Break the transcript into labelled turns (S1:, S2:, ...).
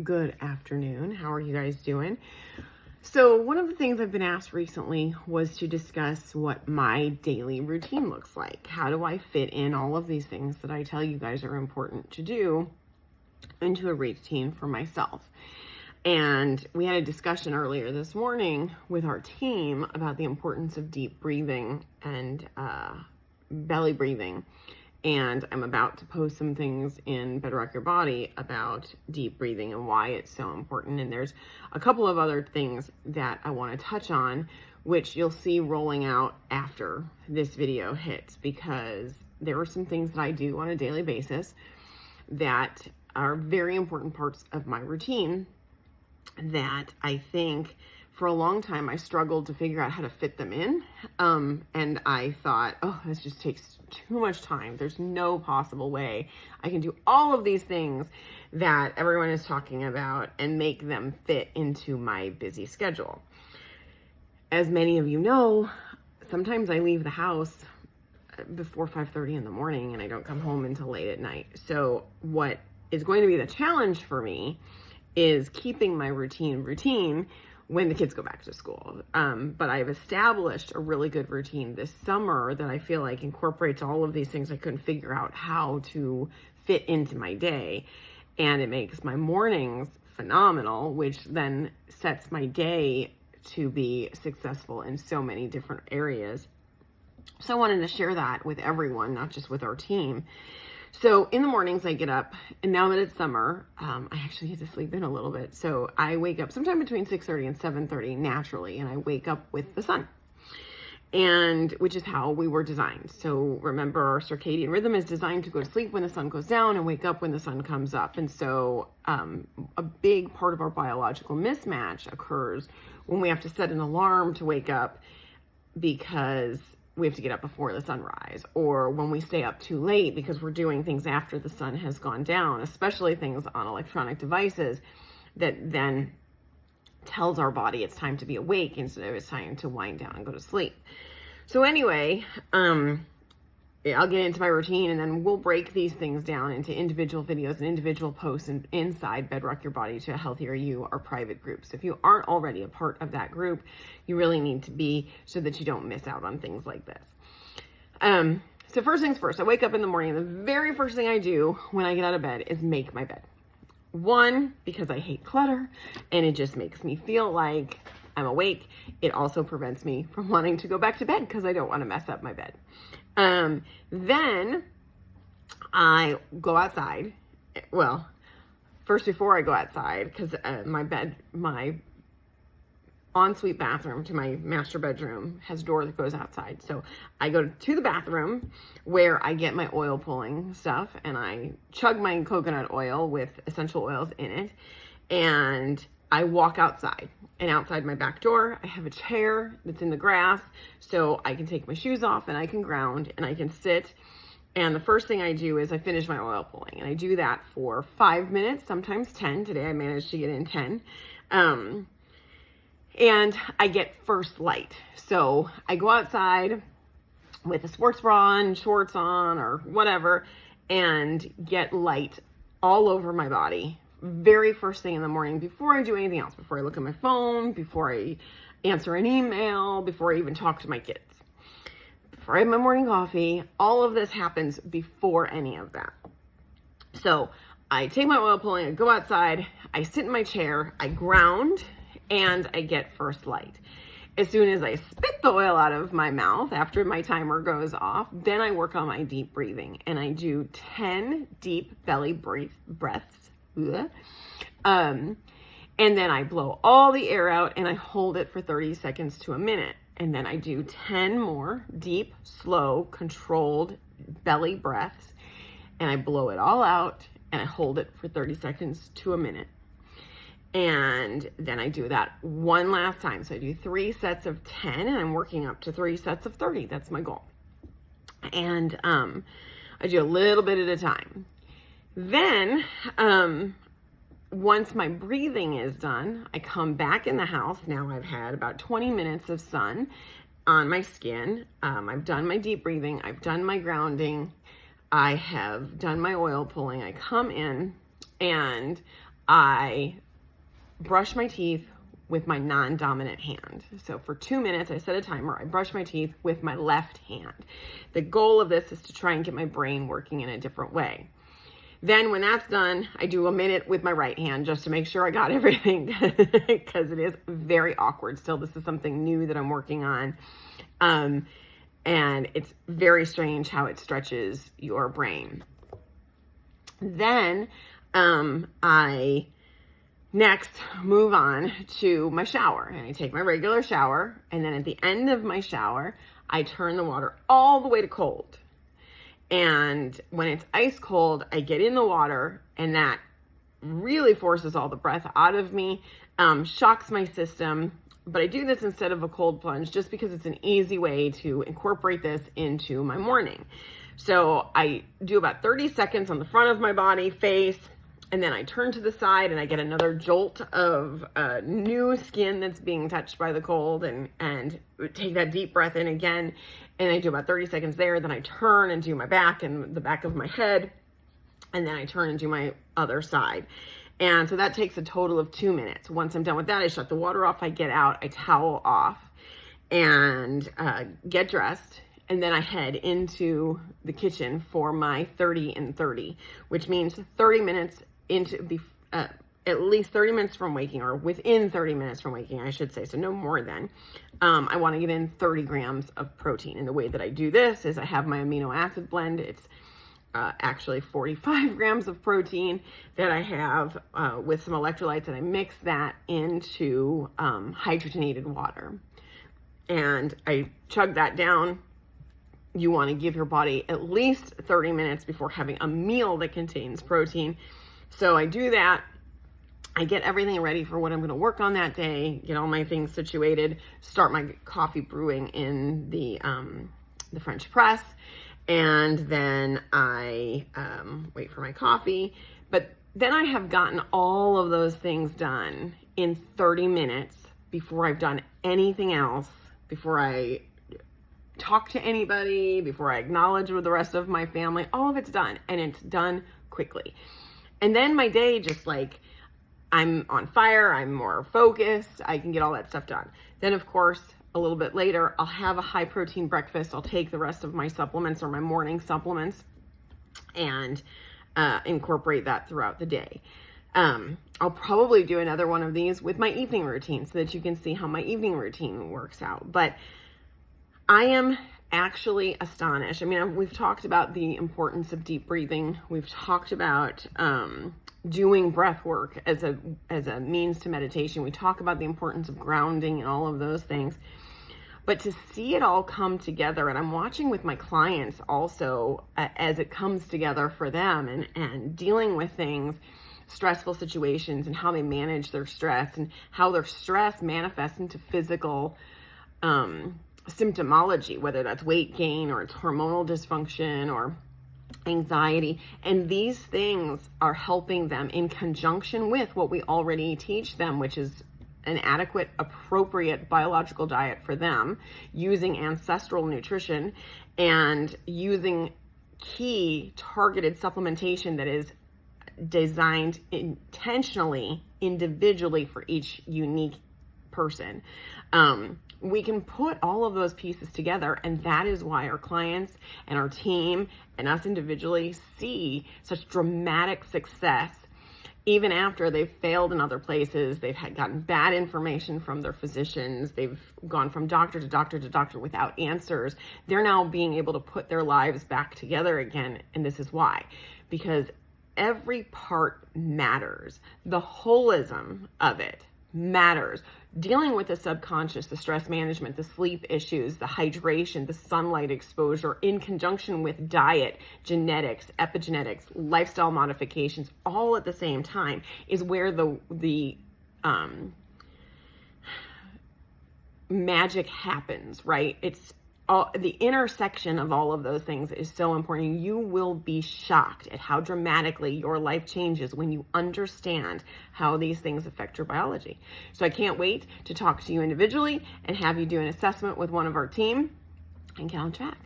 S1: good afternoon. How are you guys doing? So one of the things I've been asked recently was to discuss what my daily routine looks like. How do I fit in all of these things that I tell you guys are important to do into a routine for myself? And we had a discussion earlier this morning with our team about the importance of deep breathing and belly breathing. And I'm about to post some things in Breathwork Your Body about deep breathing and why it's so important. And there's a couple of other things that I want to touch on, which you'll see rolling out after this video hits, because there are some things that I do on a daily basis that are very important parts of my routine that I think for a long time I struggled to figure out how to fit them in. And I thought, oh, this just takes too much time. There's no possible way I can do all of these things that everyone is talking about and make them fit into my busy schedule. As many of you know, sometimes I leave the house before 5:30 in the morning and I don't come home until late at night. So what is going to be the challenge for me is keeping my routine when the kids go back to school. But I've established a really good routine this summer that I feel like incorporates all of these things I couldn't figure out how to fit into my day. And it makes my mornings phenomenal, which then sets my day to be successful in so many different areas. So I wanted to share that with everyone, not just with our team. So in the mornings I get up, and now that it's summer, I actually get to sleep in a little bit. So I wake up sometime between 6:30 and 7:30 naturally, and I wake up with the sun, and which is how we were designed. So remember, our circadian rhythm is designed to go to sleep when the sun goes down and wake up when the sun comes up. And so a big part of our biological mismatch occurs when we have to set an alarm to wake up because we have to get up before the sunrise, or when we stay up too late because we're doing things after the sun has gone down, especially things on electronic devices that then tells our body it's time to be awake instead of it's time to wind down and go to sleep. So anyway, I'll get into my routine, and then we'll break these things down into individual videos and individual posts inside Breathwork Your Body to a Healthier You, our private group. So if you aren't already a part of that group, you really need to be, so that you don't miss out on things like this. So first things first, I wake up in the morning. The very first thing I do when I get out of bed is make my bed. One, because I hate clutter, and it just makes me feel like I'm awake. It also prevents me from wanting to go back to bed because I don't want to mess up my bed. Then I go outside. Well, first, before I go outside, because my ensuite bathroom to my master bedroom has a door that goes outside. So I go to the bathroom where I get my oil pulling stuff, and I chug my coconut oil with essential oils in it, and I walk outside. And outside my back door, I have a chair that's in the grass, so I can take my shoes off and I can ground and I can sit. And the first thing I do is I finish my oil pulling, and I do that for 5 minutes, sometimes 10. Today I managed to get in 10. And I get first light. So I go outside with a sports bra on, shorts on, or whatever, and get light all over my body. Very first thing in the morning, before I do anything else, before I look at my phone, before I answer an email, before I even talk to my kids, before I have my morning coffee. All of this happens before any of that. So I take my oil pulling, I go outside, I sit in my chair, I ground, and I get first light. As soon as I spit the oil out of my mouth after my timer goes off, then I work on my deep breathing, and I do 10 deep belly breaths. And then I blow all the air out and I hold it for 30 seconds to a minute. And then I do 10 more deep, slow, controlled belly breaths, and I blow it all out and I hold it for 30 seconds to a minute. And then I do that one last time. So I do 3 sets of 10, and I'm working up to 3 sets of 30. That's my goal. And I do a little bit at a time. Then, once my breathing is done, I come back in the house. Now I've had about 20 minutes of sun on my skin. I've done my deep breathing. I've done my grounding. I have done my oil pulling. I come in and I brush my teeth with my non-dominant hand. So for 2 minutes, I set a timer. I brush my teeth with my left hand. The goal of this is to try and get my brain working in a different way. Then when that's done, I do a minute with my right hand just to make sure I got everything, because it is very awkward still. This is something new that I'm working on. And it's very strange how it stretches your brain. Then I next move on to my shower, and I take my regular shower, and then at the end of my shower, I turn the water all the way to cold. And when it's ice cold, I get in the water, and that really forces all the breath out of me, shocks my system. But I do this instead of a cold plunge just because it's an easy way to incorporate this into my morning. So I do about 30 seconds on the front of my body, face, and then I turn to the side and I get another jolt of new skin that's being touched by the cold, and take that deep breath in again. And I do about 30 seconds there. Then I turn and do my back and the back of my head. And then I turn and do my other side. And so that takes a total of 2 minutes. Once I'm done with that, I shut the water off. I get out, I towel off, and get dressed. And then I head into the kitchen for my 30 and 30, which means 30 minutes at least 30 minutes from waking, or within 30 minutes from waking, I should say, so no more than. I want to get in 30 grams of protein. And the way that I do this is I have my amino acid blend. It's actually 45 grams of protein that I have with some electrolytes, and I mix that into hydrogenated water. And I chug that down. You want to give your body at least 30 minutes before having a meal that contains protein. So I do that. I get everything ready for what I'm going to work on that day, get all my things situated, start my coffee brewing in the French press, and then I wait for my coffee. But then I have gotten all of those things done in 30 minutes before I've done anything else, before I talk to anybody, before I acknowledge with the rest of my family. All of it's done, and it's done quickly. And then my day just like, I'm on fire, I'm more focused, I can get all that stuff done. Then of course, a little bit later, I'll have a high protein breakfast. I'll take the rest of my supplements or my morning supplements and incorporate that throughout the day. I'll probably do another one of these with my evening routine so that you can see how my evening routine works out. But I am actually astonished. I mean, we've talked about the importance of deep breathing. We've talked about doing breath work as a means to meditation. We talk about the importance of grounding and all of those things. But to see it all come together, and I'm watching with my clients also as it comes together for them, and dealing with things, stressful situations, and how they manage their stress, and how their stress manifests into physical symptomology, whether that's weight gain or it's hormonal dysfunction or anxiety. And these things are helping them in conjunction with what we already teach them, which is an adequate, appropriate biological diet for them, using ancestral nutrition and using key targeted supplementation that is designed intentionally, individually for each unique person. We can put all of those pieces together, and that is why our clients and our team and us individually see such dramatic success even after they've failed in other places. They've gotten bad information from their physicians. They've gone from doctor to doctor to doctor without answers. They're now being able to put their lives back together again, and this is why. Because every part matters. The holism of it matters. Dealing with the subconscious, the stress management, the sleep issues, the hydration, the sunlight exposure, in conjunction with diet, genetics, epigenetics, lifestyle modifications, all at the same time, is where the magic happens, right? It's all, the intersection of all of those things is so important. You will be shocked at how dramatically your life changes when you understand how these things affect your biology. So I can't wait to talk to you individually and have you do an assessment with one of our team and get on track.